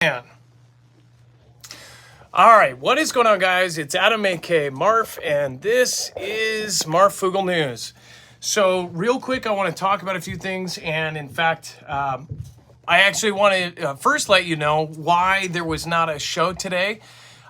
man. All right, what is going on, guys? It's Adam, aka Marf, and this is Marfoogle News. So real quick, I want to talk about a few things, and in fact, I actually want to first let you know why there was not a show today.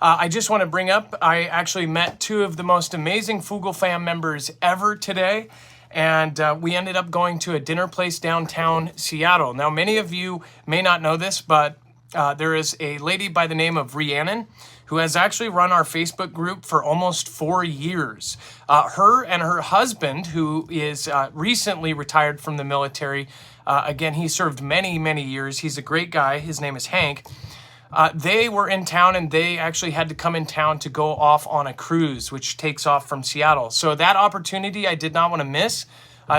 I just want to bring up, I actually met two of the most amazing Foogle fam members ever today, and we ended up going to a dinner place downtown Seattle. Now, many of you may not know this, but there is a lady by the name of Rhiannon who has actually run our Facebook group for almost 4 years. Her and her husband, who is recently retired from the military, again, he served many, many years. He's a great guy. His name is Hank. They were in town, and they actually had to come in town to go off on a cruise, which takes off from Seattle. So that opportunity I did not want to miss.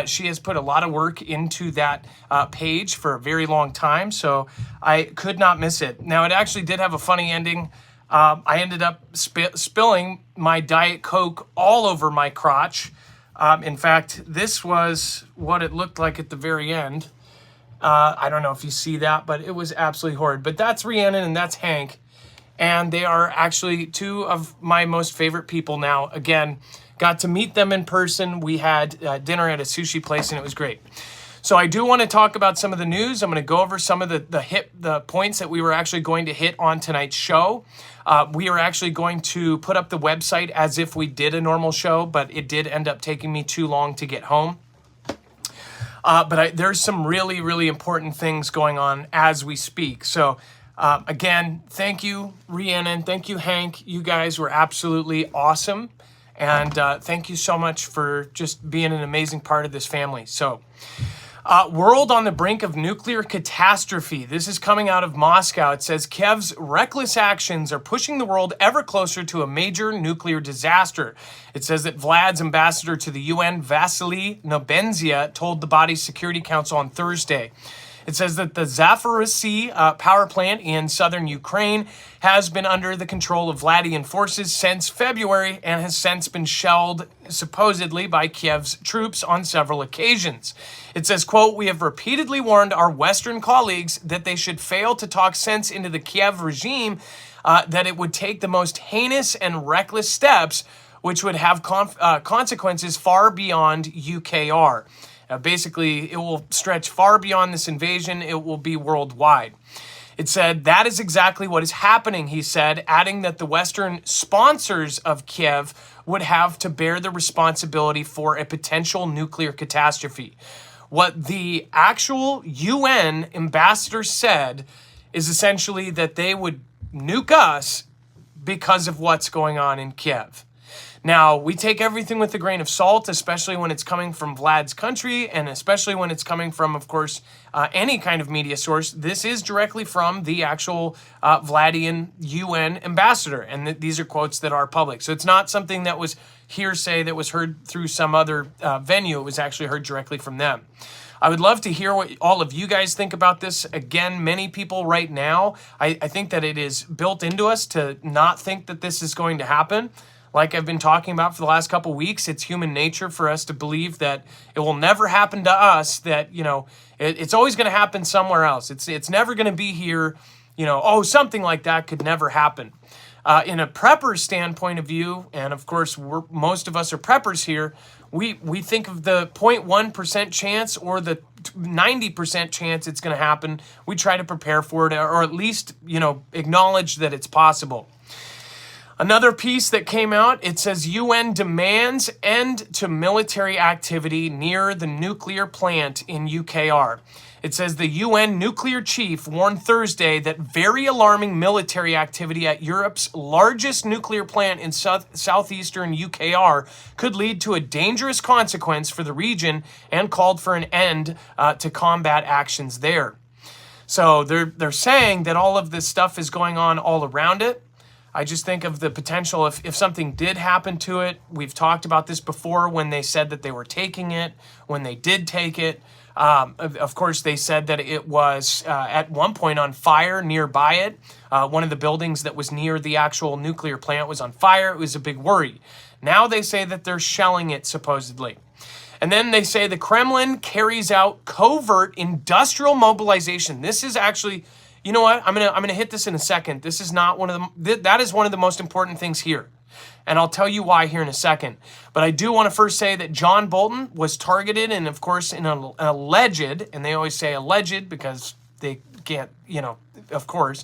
She has put a lot of work into that page for a very long time, so I could not miss it. Now, it actually did have a funny ending. I ended up spilling my Diet Coke all over my crotch. In fact, this was what it looked like at the very end. I don't know if you see that, but it was absolutely horrid. But that's Rhiannon and that's Hank, and they are actually two of my most favorite people now. Again, got to meet them in person. We had dinner at a sushi place, and it was great. So I do want to talk about some of the news. I'm going to go over some of the points that we were actually going to hit on tonight's show. We are actually going to put up the website as if we did a normal show, but it did end up taking me too long to get home. But there's some really, really important things going on as we speak. So again, thank you, Rhiannon. Thank you, Hank. You guys were absolutely awesome. And thank you so much for just being an amazing part of this family. So, world on the brink of nuclear catastrophe. This is coming out of Moscow. It says Kiev's reckless actions are pushing the world ever closer to a major nuclear disaster. It says that Vlad's ambassador to the UN, Vasily Nebenzia, told the body's Security Council on Thursday. It says that the Zaporizhzhia power plant in southern Ukraine has been under the control of Vladian forces since February and has since been shelled, supposedly, by Kiev's troops on several occasions. It says, quote, "We have repeatedly warned our Western colleagues that they should fail to talk sense into the Kiev regime, that it would take the most heinous and reckless steps which would have consequences far beyond UKR. Basically, it will stretch far beyond this invasion. It will be worldwide." It said, "That is exactly what is happening," he said, adding that the Western sponsors of Kiev would have to bear the responsibility for a potential nuclear catastrophe. What the actual UN ambassador said is essentially that they would nuke us because of what's going on in Kiev. Now, we take everything with a grain of salt, especially when it's coming from Vlad's country, and especially when it's coming from, of course, any kind of media source. This is directly from the actual Vladian UN ambassador, and these are quotes that are public. So it's not something that was hearsay that was heard through some other venue. It was actually heard directly from them. I would love to hear what all of you guys think about this. Again, many people right now, I think that it is built into us to not think that this is going to happen. Like I've been talking about for the last couple weeks, it's human nature for us to believe that it will never happen to us, that, you know, it's always going to happen somewhere else. It's never going to be here, you know, oh, something like that could never happen. In a prepper standpoint of view, and of course, most of us are preppers here, we think of the 0.1% chance or the 90% chance it's going to happen. We try to prepare for it, or at least, you know, acknowledge that it's possible. Another piece that came out, it says UN demands end to military activity near the nuclear plant in UKR. It says the UN nuclear chief warned Thursday that very alarming military activity at Europe's largest nuclear plant in southeastern UKR could lead to a dangerous consequence for the region, and called for an end to combat actions there. So they're saying that all of this stuff is going on all around it. I just think of the potential if something did happen to it. We've talked about this before when they said that they were taking it, when they did take it. Of course, they said that it was at one point on fire nearby it. One of the buildings that was near the actual nuclear plant was on fire. It was a big worry. Now they say that they're shelling it, supposedly. And then they say the Kremlin carries out covert industrial mobilization. This is actually you know what? I'm gonna hit this in a second. This is not one of that is one of the most important things here. And I'll tell you why here in a second. But I do want to first say that John Bolton was targeted, and of course in an alleged, and they always say alleged because they can't, of course,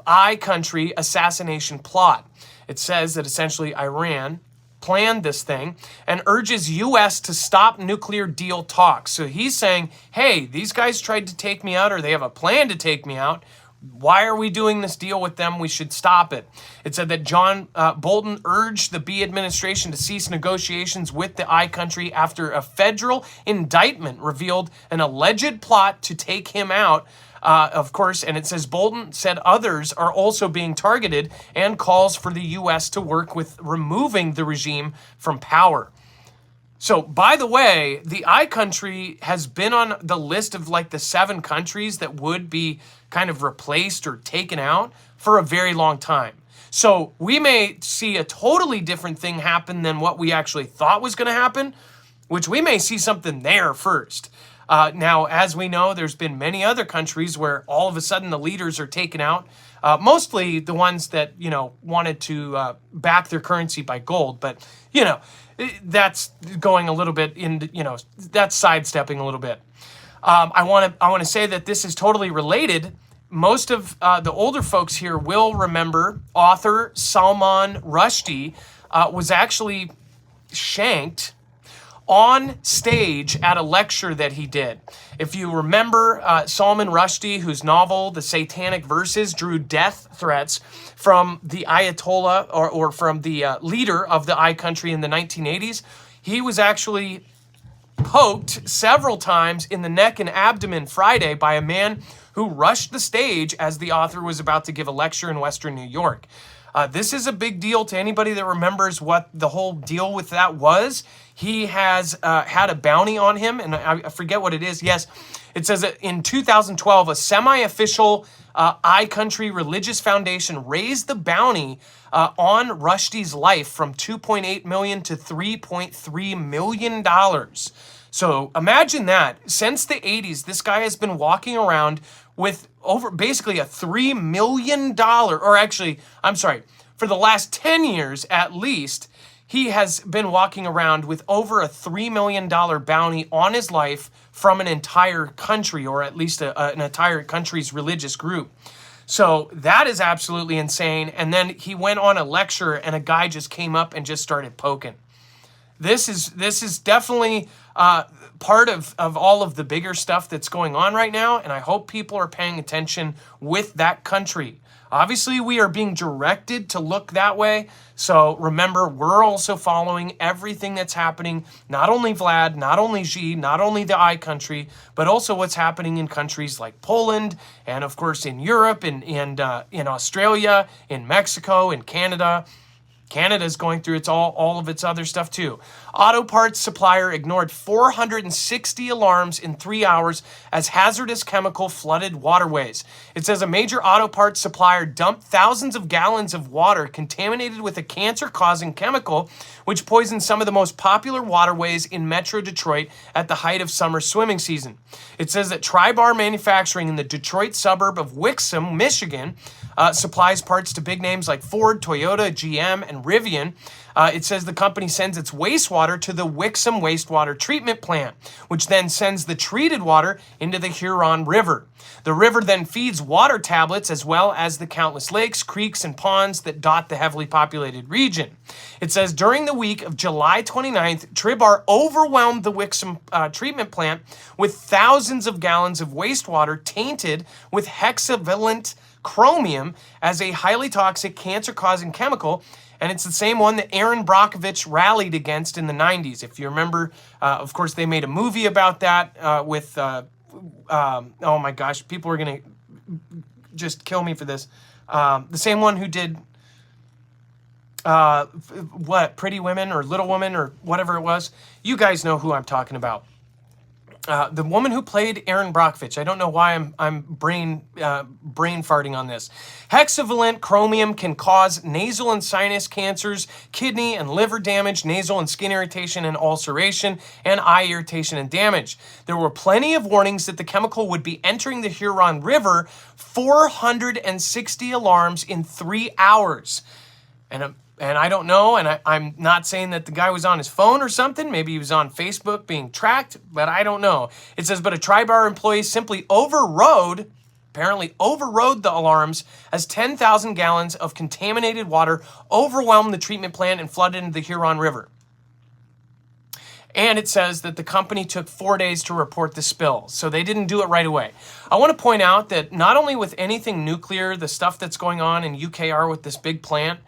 I-country assassination plot. It says that essentially Iran planned this thing and urges U.S. to stop nuclear deal talks. So he's saying, hey, these guys tried to take me out, or they have a plan to take me out. Why are we doing this deal with them? We should stop it. It said that John Bolton urged the B administration to cease negotiations with the I country after a federal indictment revealed an alleged plot to take him out. Of course, and it says Bolton said others are also being targeted and calls for the U.S. to work with removing the regime from power. So, by the way, the I country has been on the list of like the 7 countries that would be kind of replaced or taken out for a very long time. So we may see a totally different thing happen than what we actually thought was going to happen, which we may see something there first. Now, as we know, there's been many other countries where all of a sudden the leaders are taken out, mostly the ones that, wanted to back their currency by gold. But, that's going a little bit into, that's sidestepping a little bit. I want to say that this is totally related. Most of the older folks here will remember author Salman Rushdie was actually shanked on stage at a lecture that he did. If you remember, Salman Rushdie, whose novel The Satanic Verses drew death threats from the Ayatollah or from the leader of the I country in the 1980s, he was actually poked several times in the neck and abdomen Friday by a man who rushed the stage as the author was about to give a lecture in Western New York. This is a big deal to anybody that remembers what the whole deal with that was. He has had a bounty on him, and I forget what it is. Yes, it says that in 2012, a semi-official I Country Religious Foundation raised the bounty on Rushdie's life from $2.8 million to $3.3 million. So imagine that. Since the 80s, this guy has been walking around with over basically a $3 million, or actually, I'm sorry, for the last 10 years at least, he has been walking around with over a $3 million bounty on his life from an entire country, or at least an entire country's religious group. So that is absolutely insane. And then he went on a lecture and a guy just came up and just started poking. This is definitely part of all of the bigger stuff that's going on right now, and I hope people are paying attention with that country. Obviously, we are being directed to look that way, so remember, we're also following everything that's happening, not only Vlad, not only Xi, not only the I country, but also what's happening in countries like Poland, and of course in Europe, and in Australia, in Mexico, in Canada. Canada's going through all of its other stuff too. Auto parts supplier ignored 460 alarms in 3 hours as hazardous chemical flooded waterways. It says a major auto parts supplier dumped thousands of gallons of water contaminated with a cancer-causing chemical, which poisoned some of the most popular waterways in Metro Detroit at the height of summer swimming season. It says that Tri-Bar Manufacturing in the Detroit suburb of Wixom, Michigan, supplies parts to big names like Ford, Toyota, GM, and Rivian. It says the company sends its wastewater to the Wixom wastewater treatment plant, which then sends the treated water into the Huron River. The river then feeds water tablets as well as the countless lakes, creeks, and ponds that dot the heavily populated region. It says during the week of July 29th, Tri-Bar overwhelmed the Wixom treatment plant with thousands of gallons of wastewater tainted with hexavalent chromium as a highly toxic cancer-causing chemical, and it's the same one that Aaron Brockovich rallied against in the 90s. If you remember, of course, they made a movie about that with, oh my gosh, people are going to just kill me for this. The same one who did, Pretty Women or Little Women or whatever it was. You guys know who I'm talking about. the woman who played Erin Brockovich. I don't know why I'm brain farting on this. Hexavalent chromium can cause nasal and sinus cancers, kidney and liver damage, nasal and skin irritation and ulceration, and eye irritation and damage. There were plenty of warnings that the chemical would be entering the Huron River. 460 alarms in 3 hours. And I don't know, and I'm not saying that the guy was on his phone or something. Maybe he was on Facebook being tracked, but I don't know. It says, but a Tri-Bar employee simply apparently overrode the alarms as 10,000 gallons of contaminated water overwhelmed the treatment plant and flooded into the Huron River. And it says that the company took 4 days to report the spill, so they didn't do it right away. I want to point out that not only with anything nuclear, the stuff that's going on in UKR with this big plant,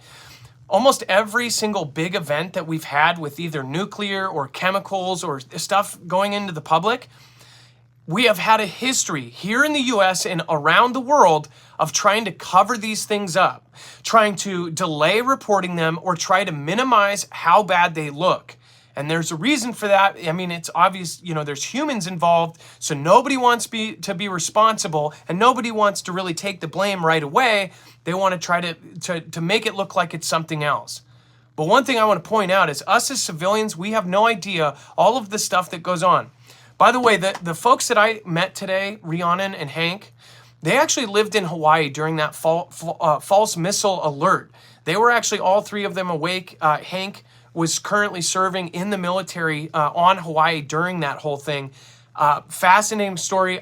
almost every single big event that we've had with either nuclear or chemicals or stuff going into the public, we have had a history here in the US and around the world of trying to cover these things up, trying to delay reporting them or try to minimize how bad they look. And there's a reason for that. I mean, it's obvious, there's humans involved, so nobody wants to be responsible and nobody wants to really take the blame right away. They want to try to make it look like it's something else. But one thing I want to point out is us as civilians, we have no idea all of the stuff that goes on. By the way, the folks that I met today, Rhiannon and Hank, they actually lived in Hawaii during that false missile alert. They were actually all three of them awake. Hank was currently serving in the military on Hawaii during that whole thing. Fascinating story.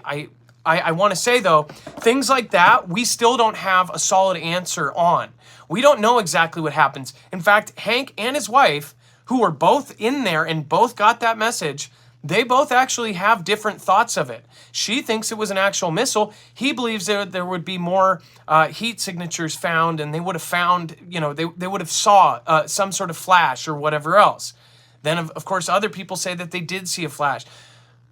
I want to say, though, things like that, we still don't have a solid answer on. We don't know exactly what happens. In fact, Hank and his wife, who were both in there and both got that message, they both actually have different thoughts of it. She thinks it was an actual missile. He believes there would be more heat signatures found, and they would have found, they would have saw some sort of flash or whatever else. Then, of course, other people say that they did see a flash.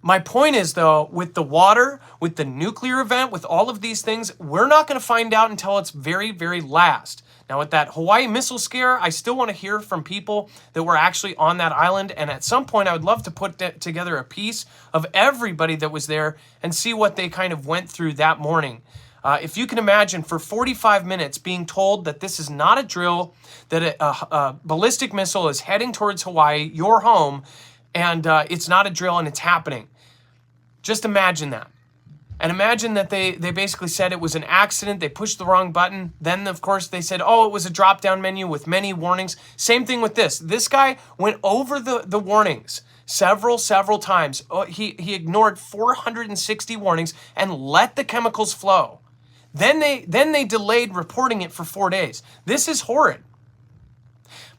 My point is, though, with the water, with the nuclear event, with all of these things, we're not going to find out until it's very, very last. Now, with that Hawaii missile scare, I still want to hear from people that were actually on that island. And at some point, I would love to put together a piece of everybody that was there and see what they kind of went through that morning. If you can imagine, for 45 minutes being told that this is not a drill, that a ballistic missile is heading towards Hawaii, your home, and it's not a drill and it's happening. Just imagine that. And imagine that they basically said it was an accident. They pushed the wrong button. Then, of course, they said, oh, it was a drop-down menu with many warnings. Same thing with this. This guy went over the warnings several times. He ignored 460 warnings and let the chemicals flow. Then they delayed reporting it for 4 days. This is horrid.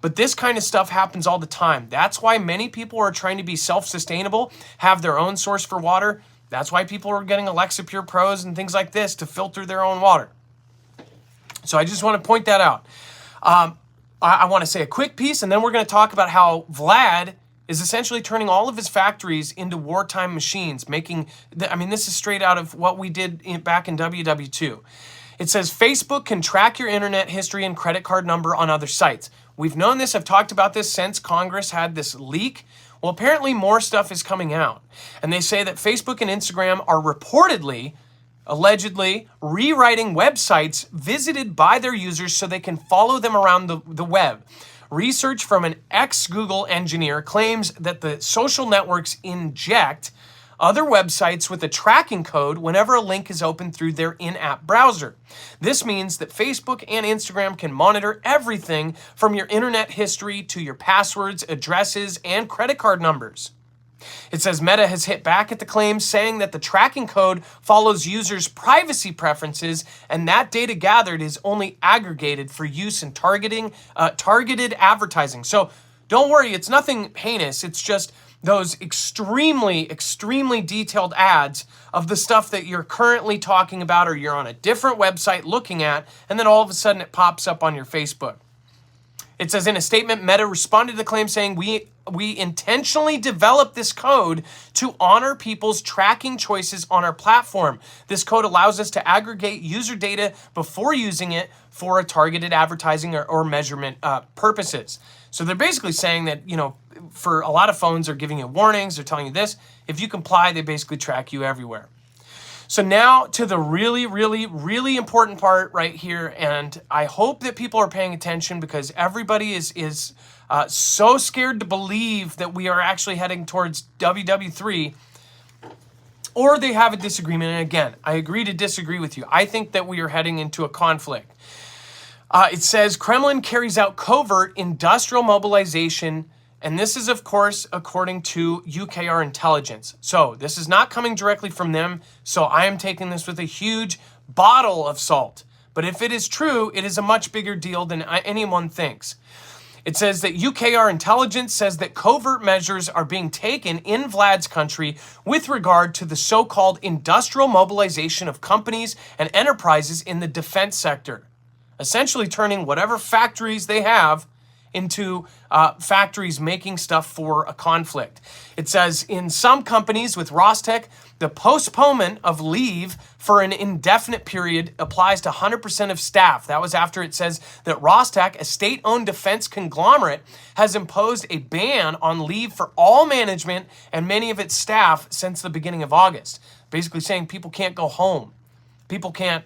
But this kind of stuff happens all the time. That's why many people are trying to be self-sustainable, have their own source for water. That's why people are getting Alexa Pure Pros and things like this to filter their own water. So I just want to point that out. I want to say a quick piece, and then we're going to talk about how Vlad is essentially turning all of his factories into wartime machines, this is straight out of what we did back in WW2. It says Facebook can track your internet history and credit card number on other sites. We've known this. I've talked about this since Congress had this leak. Well, apparently more stuff is coming out. And they say that Facebook and Instagram are allegedly, rewriting websites visited by their users so they can follow them around the web. Research from an ex-Google engineer claims that the social networks inject other websites with a tracking code whenever a link is opened through their in-app browser. This means that Facebook and Instagram can monitor everything from your internet history to your passwords, addresses, and credit card numbers. It says Meta has hit back at the claims, saying that the tracking code follows users' privacy preferences, and that data gathered is only aggregated for use in targeted advertising. So don't worry, it's nothing heinous. It's just those extremely detailed ads of the stuff that you're currently talking about or you're on a different website looking at, and then all of a sudden it pops up on your Facebook. It says in a statement, Meta responded to the claim saying, we intentionally developed this code to honor people's tracking choices on our platform. This code allows us to aggregate user data before using it for a targeted advertising or measurement purposes. So they're basically saying that, for a lot of phones, they're giving you warnings. They're telling you this. If you comply, they basically track you everywhere. So now to the really, really, really important part right here, and I hope that people are paying attention because everybody is so scared to believe that we are actually heading towards WW3, or they have a disagreement. And again, I agree to disagree with you. I think that we are heading into a conflict. It says Kremlin carries out covert industrial mobilization, and this is, of course, according to UKR intelligence. So this is not coming directly from them, so I am taking this with a huge bottle of salt. But if it is true, it is a much bigger deal than anyone thinks. It says that UKR intelligence says that covert measures are being taken in Vlad's country with regard to the so-called industrial mobilization of companies and enterprises in the defense sector, essentially turning whatever factories they have into factories making stuff for a conflict. It says in some companies with Rostec, the postponement of leave for an indefinite period applies to 100% of staff. That was after it says that Rostec, a state-owned defense conglomerate, has imposed a ban on leave for all management and many of its staff since the beginning of August. Basically saying people can't go home. People can't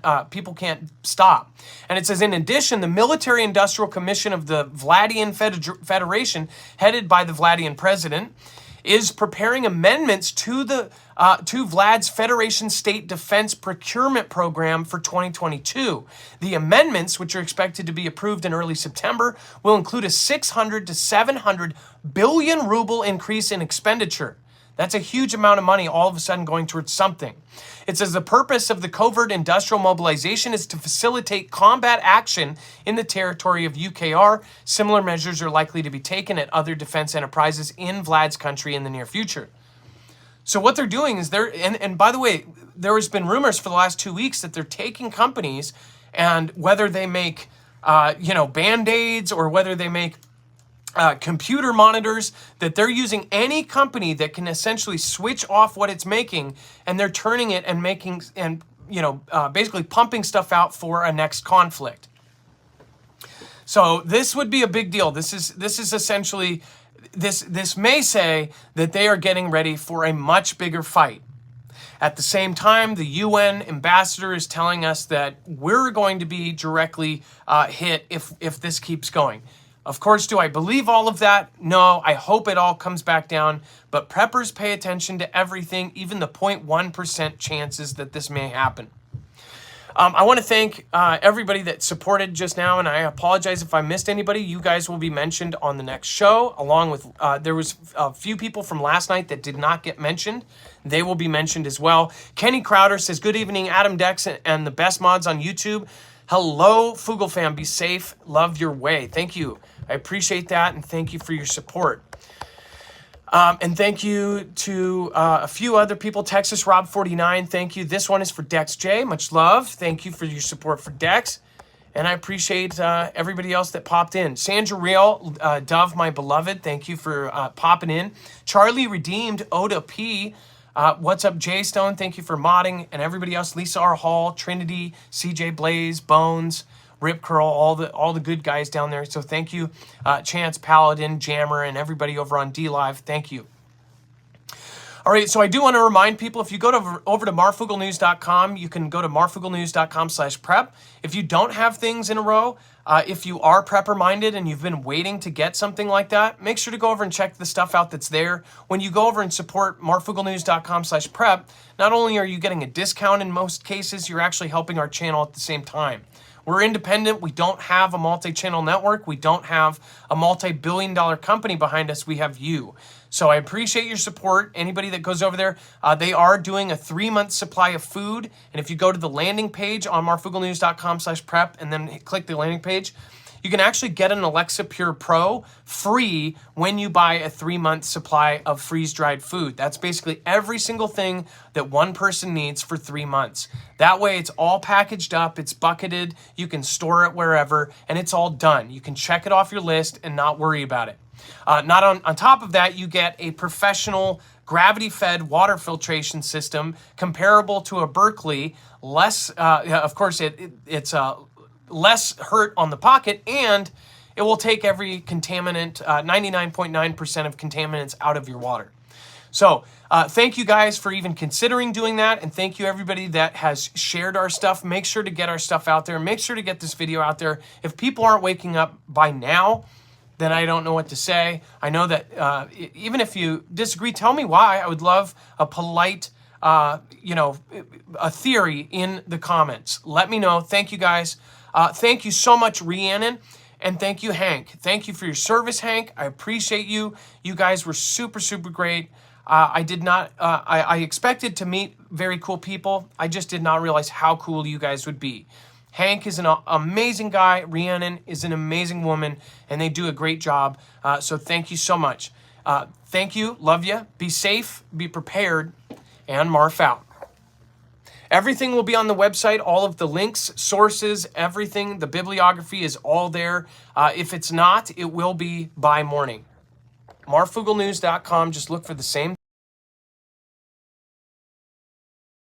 stop. And it says, in addition, the Military Industrial Commission of the Vladian Federation, headed by the Vladian president, is preparing amendments to Vlad's Federation State Defense Procurement Program for 2022. The amendments, which are expected to be approved in early September, will include a 600 to 700 billion ruble increase in expenditure. That's a huge amount of money all of a sudden going towards something. It says the purpose of the covert industrial mobilization is to facilitate combat action in the territory of UKR. Similar measures are likely to be taken at other defense enterprises in Vlad's country in the near future. So what they're doing is and by the way, there has been rumors for the last 2 weeks that they're taking companies, and whether they make Band-Aids or whether they make computer monitors, that they're using any company that can essentially switch off what it's making, and they're turning it and making basically pumping stuff out for a next conflict. So this would be a big deal. This is essentially this may say that they are getting ready for a much bigger fight. At the same time, the UN ambassador is telling us that we're going to be directly hit if this keeps going. Of course, do I believe all of that? No, I hope it all comes back down, but preppers pay attention to everything, even the 0.1% chances that this may happen. I want to thank everybody that supported just now, and I apologize if I missed anybody. You guys will be mentioned on the next show, along with, there was a few people from last night that did not get mentioned. They will be mentioned as well. Kenny Crowder says, good evening, Adam Dex and the best mods on YouTube. Hello, Foogle fam, be safe, love your way. Thank you. I appreciate that, and thank you for your support. And thank you to a few other people. Texas Rob 49, thank you. This one is for Dex J, much love. Thank you for your support for Dex. And I appreciate everybody else that popped in. Sandra Real, Dove, my beloved, thank you for popping in. Charlie Redeemed, Oda P, what's up, Jay Stone? Thank you for modding. And everybody else, Lisa R. Hall, Trinity, CJ Blaze, Bones, Rip Curl, all the good guys down there. So thank you, Chance, Paladin, Jammer, and everybody over on DLive. Thank you. All right, so I do want to remind people, if you go over to marfooglenews.com, you can go to marfooglenews.com/prep. If you don't have things in a row, if you are prepper-minded and you've been waiting to get something like that, make sure to go over and check the stuff out that's there. When you go over and support marfooglenews.com/prep, not only are you getting a discount in most cases, you're actually helping our channel at the same time. We're independent. We don't have a multi-channel network. We don't have a multi-billion-dollar company behind us. We have you. So I appreciate your support. Anybody that goes over there, they are doing a 3-month supply of food. And if you go to the landing page on marfooglenews.com/prep and then click the landing page, you can actually get an Alexa Pure Pro free when you buy a 3-month supply of freeze-dried food. That's basically every single thing that one person needs for 3 months. That way it's all packaged up, it's bucketed, you can store it wherever, and it's all done. You can check it off your list and not worry about it. On top of that, you get a professional gravity-fed water filtration system comparable to a Berkeley. Less, of course, it's less hurt on the pocket, and it will take every contaminant, 99.9% of contaminants out of your water. So thank you guys for even considering doing that. And thank you everybody that has shared our stuff. Make sure to get our stuff out there. Make sure to get this video out there. If people aren't waking up by now, then I don't know what to say. I know that even if you disagree, tell me why. I would love a polite, a theory in the comments. Let me know. Thank you guys. Thank you so much, Rhiannon. And thank you, Hank. Thank you for your service, Hank. I appreciate you. You guys were super, super great. I expected to meet very cool people. I just did not realize how cool you guys would be. Hank is an amazing guy. Rhiannon is an amazing woman, and they do a great job. So thank you so much. Thank you. Love you. Be safe. Be prepared. And Marf out. Everything will be on the website. All of the links, sources, everything. The bibliography is all there. If it's not, it will be by morning. Marfooglenews.com. Just look for the same